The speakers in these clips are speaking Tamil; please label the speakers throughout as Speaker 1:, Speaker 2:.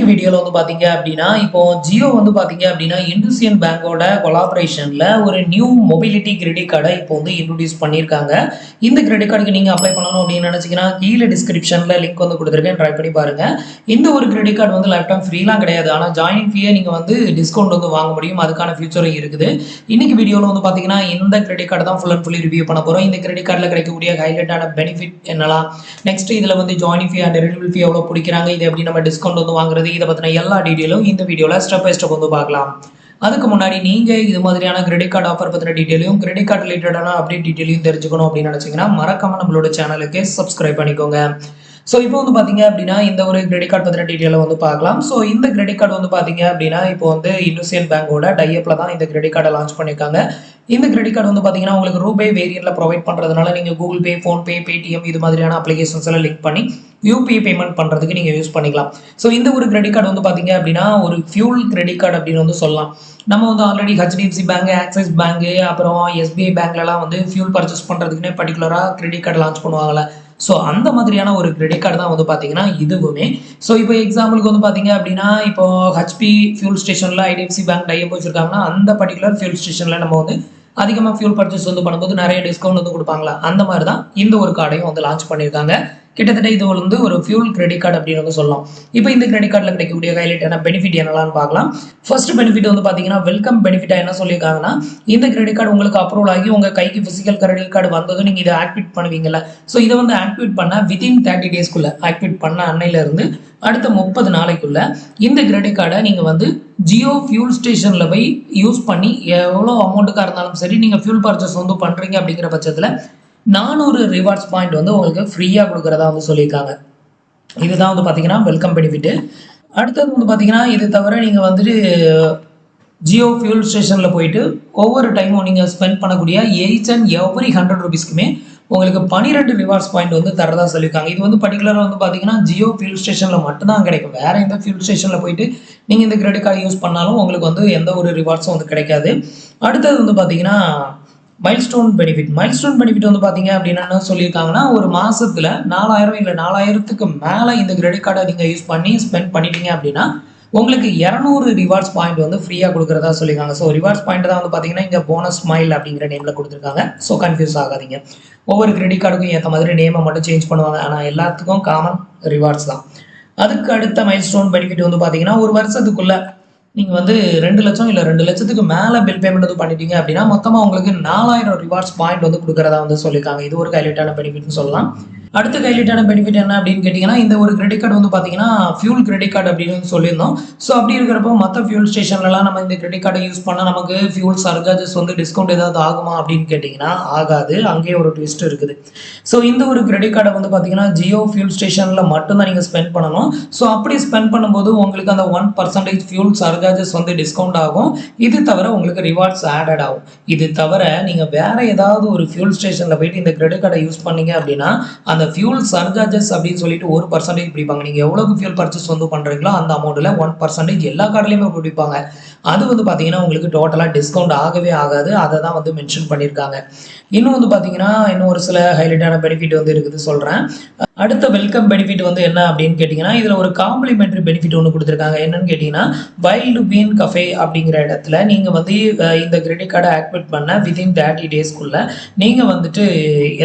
Speaker 1: வீடியோல வந்து பாத்தீங்க அப்படின்னா, இப்போ ஜியோ வந்து பாத்தீங்க அப்படின்னா, இண்டஸ்இண்ட் பேங்கோட கொலாபரேஷன்ல ஒரு நியூ மொபிலிட்டி கிரெடிட் கார்டை இப்போ வந்து இன்ட்ரோடியூஸ் பண்ணியிருக்காங்க. இந்த கிரெடிட் கார்டுக்கு நீங்க அப்ளை பண்ணணும் அப்படின்னு நினைச்சீங்கன்னா, கீழே டிஸ்கிரிப்ஷன்ல லிங்க் வந்து கொடுத்துருக்கேன். ட்ரை பண்ணி பாருங்க. இந்த ஒரு கிரெடிட் கார்டு வந்து லைஃப் டைம் ஃப்ரீலாம் கிடையாது. ஆனா ஜாயினிங் ஃபீயை நீங்க வந்து டிஸ்கவுண்ட் வந்து வாங்க முடியும். அதுக்கான ஃபியூச்சரும் இருக்குது. இன்னைக்கு வீடியோல வந்து பாத்தீங்கன்னா, இந்த கிரெடிட் கார்டு தான் ஃபுல் அண்ட் ஃபுல்லி ரிவ்யூ பண்ண போறோம். இந்த கிரெடிட் கார்டில் கிடைக்கக்கூடிய ஹைலைட்டான பெனிஃபிட் என்னலாம், நெக்ஸ்ட் இதுல வந்து ஜாயினிங் ஃபீ அண்ட் ரெனிவல் ஃபீ எவ்வளவு பிடிக்கிறாங்க, இது எப்படி நம்ம டிஸ்கவுண்ட் வந்து வாங்குறது, இதை பத்தின எல்லா டீடைலும் இந்த வீடியோல ஸ்டெப் பை ஸ்டெப் வந்து பார்க்கலாம். அதுக்கு முன்னாடி நீங்க இது மாதிரியான கிரெடிட் கார்டு ஆஃபர் பத்தின டீடைலையும் கிரெடிட் கார்டு ரிலேட்டடான அப்டேட் டீடைலையும் தெரிஞ்சுக்கணும் அப்படின்னு நினைச்சீங்கன்னா மறக்காம நம்மளோட சேனலுக்கு சப்ஸ்கிரைப் பண்ணிக்கோங்க. ஸோ இப்போ வந்து பார்த்தீங்க அப்படின்னா இந்த ஒரு கிரெடிட் கார்டு பற்றின டீட்டெயிலை வந்து பார்க்கலாம். ஸோ இந்த கிரெடிட் கார்டு வந்து பார்த்தீங்க அப்படின்னா இப்போ வந்து இண்டஸ்இண்ட் பேங்கோட டைஅப்பில் தான் இந்த கிரெடிட் கார்டை லான்ச் பண்ணியிருக்காங்க. இந்த கிரெடிட் கார்டு வந்து பார்த்தீங்கன்னா உங்களுக்கு ரூபே வேரியன்ட்ல ப்ரொவைட் பண்ணுறதுனால நீங்கள் கூகுள் பே, ஃபோன்பே, பேடிஎம் இது மாதிரியான அப்ளிகேஷன்ஸ் எல்லாம் லிங்க் பண்ணி யூபிஐ பேமெண்ட் பண்ணுறதுக்கு நீங்கள் யூஸ் பண்ணிக்கலாம். ஸோ இந்த ஒரு கிரெடிட் கார்டு வந்து பார்த்தீங்க அப்படின்னா ஒரு ஃபியூல் கிரெடிட் கார்டு அப்படின்னு வந்து சொல்லலாம். நம்ம வந்து already HDFC bank, axis bank, அப்புறம் எஸ்பிஐ பேங்க்லலாம் வந்து ஃபியூல் பர்ச்சேஸ் பண்ணுறதுக்குன்னே பர்டிகுலராக கிரெடிட் கார்டு லான்ச் பண்ணுவாங்கல்ல. ஸோ அந்த மாதிரியான ஒரு கிரெடிட் கார்டு தான் வந்து பார்த்தீங்கன்னா இதுவுமே. ஸோ இப்போ எக்ஸாம்பிளுக்கு வந்து பார்த்தீங்க அப்படின்னா இப்போ ஹெச்பி ஃபியூல் ஸ்டேஷனில் ஐடிஎஃப்சி பேங்க் டைப் வச்சிருக்காங்கன்னா அந்த பர்டிகுலர் ஃபியூல் ஸ்டேஷனில் நம்ம வந்து அதிகமாக ஃபியூல் பர்ச்சேஸ் வந்து பண்ணும்போது நிறைய டிஸ்கவுண்ட் வந்து கொடுப்பாங்களா, அந்த மாதிரி தான் இந்த ஒரு கார்டையும் வந்து லான்ச் பண்ணியிருக்காங்க. கிட்டத்தட்ட இது வந்து ஒரு ஃபியூல் கிரெடிட் கார்டு அப்படின்னு வந்து சொல்லலாம். இப்போ இந்த கிரெடிட் கார்டில் கிடைக்கக்கூடிய ஹைலைட்டான பெனிஃபிட் என்னலான்னு பார்க்கலாம். ஃபர்ஸ்ட் பெனிஃபிட் வந்து பார்த்தீங்கன்னா வெல்கம் பெனிஃபிட்டாக என்ன சொல்லியிருக்காங்கன்னா, இந்த கிரெடிட் கார்டு உங்களுக்கு அப்ரூவல் ஆகி உங்கள் கைக்கு ஃபிசிக்கல் கிரெடிட் கார்டு வந்ததும் நீங்கள் இதை ஆக்டிவேட் பண்ணுவீங்கல்ல. ஸோ இதை வந்து ஆக்டிவேட் பண்ண வித்தின் 30 டேஸ்க்குள்ள ஆக்டிவேட் பண்ண அன்னையிலிருந்து அடுத்த 30 நாளைக்குள்ள இந்த கிரெடிட் கார்டை நீங்கள் வந்து ஜியோ ஃபியூல் ஸ்டேஷனில் போய் யூஸ் பண்ணி எவ்வளோ அமௌண்ட்டுக்காக இருந்தாலும் சரி நீங்கள் ஃபியூல் பர்ச்சேஸ் வந்து பண்ணுறீங்க அப்படிங்கிற பட்சத்தில் 400 ரிவார்ட்ஸ் பாயிண்ட் வந்து உங்களுக்கு ஃப்ரீயாக கொடுக்குறதா வந்து சொல்லியிருக்காங்க. இதுதான் வந்து பார்த்தீங்கன்னா வெல்கம் பெனிஃபிட்டு. அடுத்தது வந்து பார்த்தீங்கன்னா இது தவிர நீங்கள் வந்துட்டு ஜியோ ஃபியூல் ஸ்டேஷனில் போயிட்டு ஒவ்வொரு டைமும் நீங்கள் ஸ்பெண்ட் பண்ணக்கூடிய each and every 100 ருபீஸ்க்குமே உங்களுக்கு 12 ரிவார்ட்ஸ் பாயிண்ட் வந்து தரதா சொல்லியிருக்காங்க. இது வந்து பர்டிகுலராக வந்து பார்த்தீங்கன்னா ஜியோ ஃபியூல் ஸ்டேஷனில் மட்டும்தான் கிடைக்கும். வேற எந்த ஃபியூல் ஸ்டேஷனில் போயிட்டு நீங்கள் இந்த கிரெடிட் கார்டு யூஸ் பண்ணாலும் உங்களுக்கு வந்து எந்த ஒரு ரிவார்ட்ஸும் வந்து கிடைக்காது. அடுத்தது வந்து பார்த்தீங்கன்னா மைல்ஸ்டோன் பெனிஃபிட் வந்து பார்த்தீங்க அப்படின்னா என்ன சொல்லியிருக்காங்கன்னா, ஒரு மாசத்துல 4000 இல்லை 4000க்கு மேலே இந்த கிரெடிட் கார்டை நீங்கள் யூஸ் பண்ணி ஸ்பெண்ட் பண்ணிட்டீங்க அப்படின்னா உங்களுக்கு 200 ரிவார்ட்ஸ் பாயிண்ட் வந்து ஃப்ரீயாக கொடுக்குறதா சொல்லியிருக்காங்க. ஸோ ரிவார்ட்ஸ் பாயிண்ட் தான் வந்து பார்த்தீங்கன்னா இங்கே போனஸ் ஸ்மைல் அப்படிங்கிற நேமில் கொடுத்துருக்காங்க. ஸோ கன்ஃபியூஸ் ஆகாதீங்க. ஒவ்வொரு கிரெடிட் கார்டுக்கும் ஏற்ற மாதிரி நேமை மட்டும் சேஞ்ச் பண்ணுவாங்க. ஆனால் எல்லாத்துக்கும் காமன் ரிவார்ட்ஸ் தான். அதுக்கு அடுத்த மைல்ஸ்டோன் பெனிஃபிட் வந்து பார்த்தீங்கன்னா ஒரு வருஷத்துக்குள்ள நீங்கள் வந்து 2 லட்சம் இல்லை 2 லட்சத்துக்கு மேலே பில் பேமெண்ட் வந்து பண்ணிட்டீங்க அப்படின்னா மொத்தமாக உங்களுக்கு 4000 ரிவார்ட்ஸ் பாயிண்ட் வந்து கொடுக்குறதா வந்து சொல்லியிருக்காங்க. இது ஒரு ஹைலைட்டான பெனிஃபிட்னு சொல்லலாம். அடுத்த ஹைலைட்டான பெனிஃபிட் என்ன அப்படின்னு கேட்டிங்கன்னா, இந்த ஒரு கிரெடிட் கார்டு வந்து பார்த்தீங்கன்னா ஃபியூல் கிரெடிட் கார்டு அப்படின்னு சொல்லியிருந்தோம். ஸோ அப்படி இருக்கிறப்போ மற்ற ஃபியூல் ஸ்டேஷன்லலாம் நம்ம இந்த கிரெடிட் கார்டை யூஸ் பண்ணால் நமக்கு ஃபியூல் சர்சார்ஜஸ் வந்து டிஸ்கவுண்ட் ஏதாவது ஆகுமா அப்படின்னு கேட்டிங்கன்னா ஆகாது. அங்கேயே ஒரு ட்விஸ்ட் இருக்குது. ஸோ இந்த ஒரு கிரெடிட் கார்டை வந்து பார்த்தீங்கன்னா ஜியோ ஃபியூல் ஸ்டேஷனில் மட்டும்தான் நீங்கள் ஸ்பெண்ட் பண்ணணும். ஸோ அப்படி ஸ்பெண்ட் பண்ணும்போது உங்களுக்கு அந்த 1% ஃபியூல் சர்சார்ஜஸ் வந்து டிஸ்கவுண்ட் ஆகும். இது தவிர உங்களுக்கு ரிவார்ட்ஸ் ஆடட் ஆகும். இது தவிர நீங்கள் வேற ஏதாவது ஒரு ஃபியூல் ஸ்டேஷனில் போயிட்டு இந்த கிரெடிட் கார்டை யூஸ் பண்ணீங்க அப்படின்னா அந்த ஃபியூல் சர்சார்ஜஸ் அப்படின்னு சொல்லிட்டு 1% பிடிப்பாங்க. நீங்கள் எவ்வளவு ஃபியூல் பர்ச்சேஸ் வந்து பண்ணுறீங்களோ அந்த அமௌண்ட்டில் 1% எல்லா கார்டுலையுமே பிடிப்பாங்க. அது வந்து பார்த்தீங்கன்னா உங்களுக்கு டோட்டலாக டிஸ்கவுண்ட் ஆகவே ஆகாது. அதை தான் வந்து மென்ஷன் பண்ணியிருக்காங்க. இன்னும் வந்து பார்த்தீங்கன்னா இன்னும் ஒரு சில ஹைலைட்டான பெனிஃபிட் வந்து இருக்குது சொல்கிறேன். அடுத்த வெல்கம் பெனிஃபிட் வந்து என்ன அப்படின்னு கேட்டிங்கன்னா, இதில் ஒரு காம்ப்ளிமெண்ட்ரி பெனிஃபிட் ஒன்று கொடுத்துருக்காங்க. என்னன்னு கேட்டிங்கன்னா, வைல்டு பீன் கஃபே அப்படிங்கிற இடத்துல நீங்கள் வந்து இந்த கிரெடிட் கார்டை ஆக்டிவேட் பண்ண வித்தின் 30 டேஸ்க்குள்ள நீங்கள் வந்துட்டு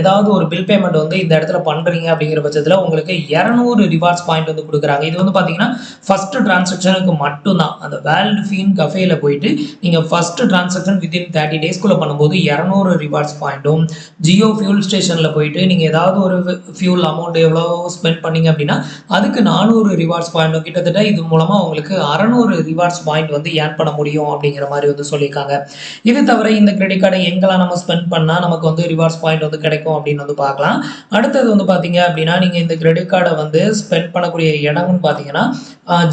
Speaker 1: ஏதாவது ஒரு பில் பேமெண்ட் வந்து இந்த இடத்துல பண்ணுறீங்க அப்படிங்கிற பட்சத்தில் உங்களுக்கு 200 ரிவார்ட்ஸ் பாயிண்ட் வந்து கொடுக்குறாங்க. இது வந்து பார்த்தீங்கன்னா ஃபர்ஸ்ட் டிரான்சாக்ஷனுக்கு மட்டும்தான். அந்த வைல்டு பீன் கஃபேல போயிட்டு நீங்கள் ஃபர்ஸ்ட் டிரான்சாக்ஷன் வித்தின் 30 டேஸ்க்குள்ள பண்ணும்போது 200 ரிவார்ட்ஸ் பாயிண்ட்டும், ஜியோ ஃபியூல் ஸ்டேஷனில் போயிட்டு நீங்கள் ஏதாவது ஒரு ஃபியூல் அமௌண்ட் எவ்வளோ ஸ்பெண்ட் பண்ணீங்க அப்படின்னா அதுக்கு 400 ரிவார்ட்ஸ் பாயிண்ட், கிட்டத்தட்ட இது மூலமா உங்களுக்கு 600 ரிவார்ட்ஸ் பாயிண்ட் வந்து ஏர்ன் பண்ண முடியும் அப்படிங்கிற மாதிரி வந்து சொல்லியிருக்காங்க. இது தவிர இந்த கிரெடிட் கார்டை எங்கெல்லாம் நம்ம ஸ்பெண்ட் பண்ணா நமக்கு வந்து ரிவார்ட்ஸ் பாயிண்ட் வந்து கிடைக்கும் அப்படின்னு வந்து பார்க்கலாம். அடுத்தது வந்து பாத்தீங்க அப்படின்னா நீங்க இந்த கிரெடிட் கார்டை வந்து ஸ்பெண்ட் பண்ணக்கூடிய இடம்னு பாத்தீங்கன்னா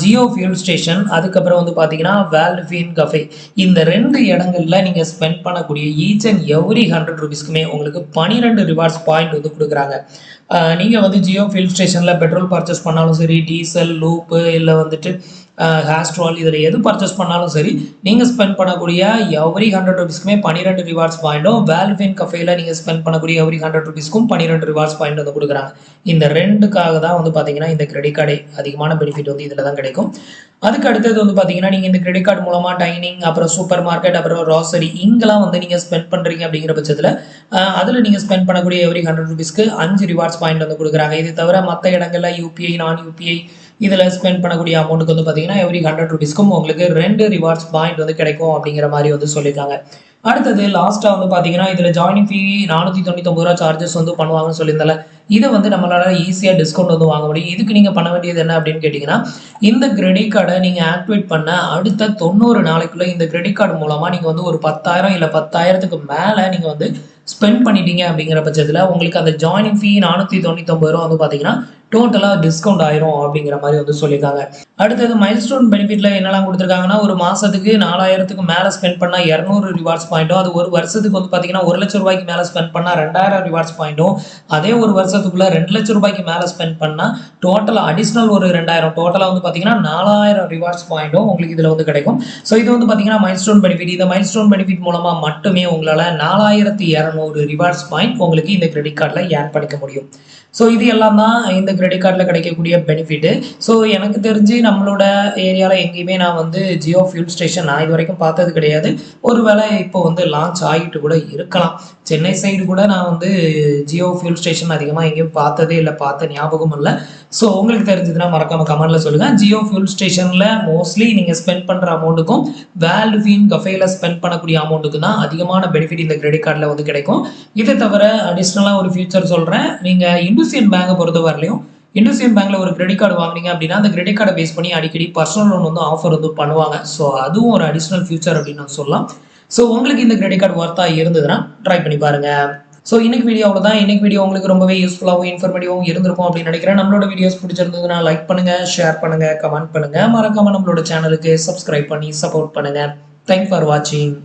Speaker 1: ஜியோ ஃபியூல் ஸ்டேஷன், அதுக்கப்புறம் வந்து பாத்தீங்கன்னா வேல்டு ஃபீன் கஃபே, இந்த 2 இடங்கள்ல நீங்க ஸ்பெண்ட் பண்ணக்கூடிய each and every 100 ருபீஸ்க்குமே உங்களுக்கு 12 ரிவார்ட்ஸ் பாயிண்ட் வந்து கொடுக்குறாங்க. நீங்கள் வந்து ஜியோ ஃபியூல் ஸ்டேஷனில் பெட்ரோல் பர்ச்சேஸ் பண்ணாலும் சரி, டீசல், லூப்பு இல்லை வந்துட்டு ஹேஸ்ட்ரால் இதில் எது பர்ச்சேஸ் பண்ணாலும் சரி, நீங்கள் ஸ்பெண்ட் பண்ணக்கூடிய எவ்ரி 100 ருபீஸ்க்குமே 12 ரிவார்ட்ஸ் பாயிண்ட்டும், வேல்வின் கஃபேல நீங்கள் ஸ்பெண்ட் பண்ணக்கூடிய எவ்ரி 100 ருபீஸ்க்கும் 12 ரிவார்ட்ஸ் பாயிண்ட் வந்து கொடுக்குறாங்க. இந்த 2க்காக தான் வந்து பார்த்தீங்கன்னா இந்த கிரெடிட் கார்டே அதிகமான பெனிஃபிட் வந்து இதில் தான் கிடைக்கும். அதுக்கு அடுத்தது வந்து பார்த்தீங்கன்னா, நீங்க இந்த கிரெடிட் கார்டு மூலமா டைனிங், அப்புறம் சூப்பர் மார்க்கெட், அப்புறம் கிராசரி இங்கலாம் வந்து நீங்க ஸ்பெண்ட் பண்றீங்க அப்படிங்கிற பட்சத்தில, அதில நீங்க ஸ்பெண்ட் பண்ணக்கூடிய எவ்ரி 100 ரூபீஸ்க்கு 5 ரிவார்ட்ஸ் பாயிண்ட் வந்து குடுக்குறாங்க. இது தவிர மத்த இடங்கள்ல யுபிஐ, நான் யுபிஐ இதில ஸ்பெண்ட் பண்ணக்கூடிய அமௌண்ட்டுக்கு வந்து பார்த்தீங்கன்னா, எவ்ரி 100 ரூபீஸ்க்கும் உங்களுக்கு 2 ரிவார்ட்ஸ் பாயிண்ட் வந்து கிடைக்கும் அப்படிங்கிற மாரி வந்து சொல்லியிருக்காங்க. அடுத்தது லாஸ்ட்டா வந்து பார்த்தீங்கன்னா, இதில ஜாயினிங் ஃபீ ரூ. 499 சார்ஜஸ் வந்து பண்ணுவாங்கன்னு சொல்லியிருந்தேன்ல. இத வந்து நம்மளால ஈஸியா டிஸ்கவுண்ட் வந்து வாங்க முடியும். இதுக்கு நீங்க பண்ண வேண்டியது என்ன அப்படின்னு கேட்டீங்கன்னா, இந்த கிரெடிட் கார்ட நீங்க ஆக்டிவேட் பண்ண அடுத்த 90 நாளைக்குள்ள இந்த கிரெடிட் கார்டு மூலமா நீங்க வந்து ஒரு 10,000 இல்ல 10,000க்கு மேல நீங்க வந்து ஸ்பெண்ட் பண்ணிட்டீங்க அப்படிங்கிற பட்சத்துல, உங்களுக்கு அந்த ஜாயினிங் ஃபீ ரூ. 499 வந்து பார்த்தீங்கன்னா, டோட்டலா டிஸ்கவுண்ட் ஆயிரும் அப்படிங்கிற மாரி வந்து சொல்லியிருக்காங்க. அடுத்தது மைல்ஸ்டோன் பெனிஃபிட்ல என்னலாம் குடுத்துருக்காங்கன்னா, ஒரு மாசத்துக்கு 4,000க்கு மேல ஸ்பெண்ட் பண்ணா 200 ரிவார்ட்ஸ் பாயிண்ட்டும், அது ஒரு வருஷத்துக்கு வந்து பார்த்தீங்கன்னா, ரூ. 1,00,000 மேல ஸ்பெண்ட் பண்ணா 2,000 ரிவார்ட்ஸ் பாயிண்ட்டும், அதே ஒரு வருஷத்துக்குள்ள ரூ. 2,00,000 மேல ஸ்பெண்ட் பண்ணா டோட்டலா அடிஷனல் ஒரு 2,000 டோட்டலா வந்து பார்த்தீங்கன்னா, 4,000 ரிவார்ட்ஸ் பாயிண்ட்டும் உங்களுக்கு இதுல வந்து கிடைக்கும். ஸோ இது வந்து பார்த்தீங்கன்னா, மைல்ஸ்டோன் பெனிஃபிட். இந்த மைல்ஸ்டோன் பெனிஃபிட் மூலமா மட்டுமே உங்களால 4,200 ரிவார்ட்ஸ் பாயிண்ட் உங்களுக்கு இந்த கிரெடிட் கார்ட்ல ஏர்ன் பண்ணிக்க முடியும். ஸோ இது எல்லாம் தான் இந்த கிரெடிட் கார்டில் கிடைக்கக்கூடிய பெனிஃபிட்டு. ஸோ எனக்கு தெரிஞ்சு நம்மளோட ஏரியாவில் எங்கேயுமே நான் வந்து ஜியோ ஃபியூல் ஸ்டேஷன் நான் இது வரைக்கும் பார்த்தது கிடையாது. ஒரு வேளை இப்போ வந்து லான்ச் ஆகிட்டு கூட இருக்கலாம். சென்னை சைடு கூட நான் வந்து ஜியோ ஃபியூல் ஸ்டேஷன் அதிகமாக எங்கேயும் பார்த்ததே இல்லை, பார்த்த ஞாபகம் இல்லை. ஸோ உங்களுக்கு தெரிஞ்சதுன்னா மறக்காம கமெண்ட்ல சொல்லுங்கள். ஜியோ ஃபியூல் ஸ்டேஷனில் மோஸ்ட்லி நீங்கள் ஸ்பெண்ட் பண்ணுற அமௌண்ட்டுக்கும் வேல்வின் கஃபேல ஸ்பெண்ட் பண்ணக்கூடிய அமௌண்ட்டுக்கு தான் அதிகமான பெனிஃபிட் இந்த கிரெடிட் கார்டில் வந்து கிடைக்கும். இதை தவிர அடிஷ்னலாக ஒரு ஃபியூச்சர் சொல்கிறேன். நீங்கள் இண்டஸ்இண்ட் பேங்கை பொறுத்த வரலையும் இண்டஸ்இண்ட் பேங்க்ல ஒரு கிரெடிட் கார்டு வாங்குனீங்க அப்படின்னா அந்த கிரெடிட் கார்டை பேஸ் பண்ணி அடிக்கடி பர்சனல் லோன் வந்து ஆஃபர் வந்து பண்ணுவாங்க. ஸோ அதுவும் ஒரு அடிஷ்னல் ஃபியூச்சர் அப்படின்னு நான் சொல்லலாம். ஸோ உங்களுக்கு இந்த கிரெடிட் கார்டு ஒர்த்தா இருந்ததுன்னா ட்ரை பண்ணி பாருங்க. ஸோ இன்னைக்கு வீடியோ அவ்வளோதான். இன்னைக்கு வீடியோ உங்களுக்கு ரொம்பவே யூஸ்ஃபுல்லாகவும் இன்ஃபர்மேட்டிவாகவும் இருந்திருக்கும் அப்படின்னு நினைக்கிறேன். நம்மளோட வீடியோஸ் பிடிச்சிருந்ததுன்னா லைக் பண்ணுங்க, ஷேர் பண்ணுங்க, கமெண்ட் பண்ணுங்க, மறக்காம நம்மளோட சேனலுக்கு சப்ஸ்கிரைப் பண்ணி சப்போர்ட் பண்ணுங்க. தேங்க்ஸ் ஃபார் வாட்சிங்.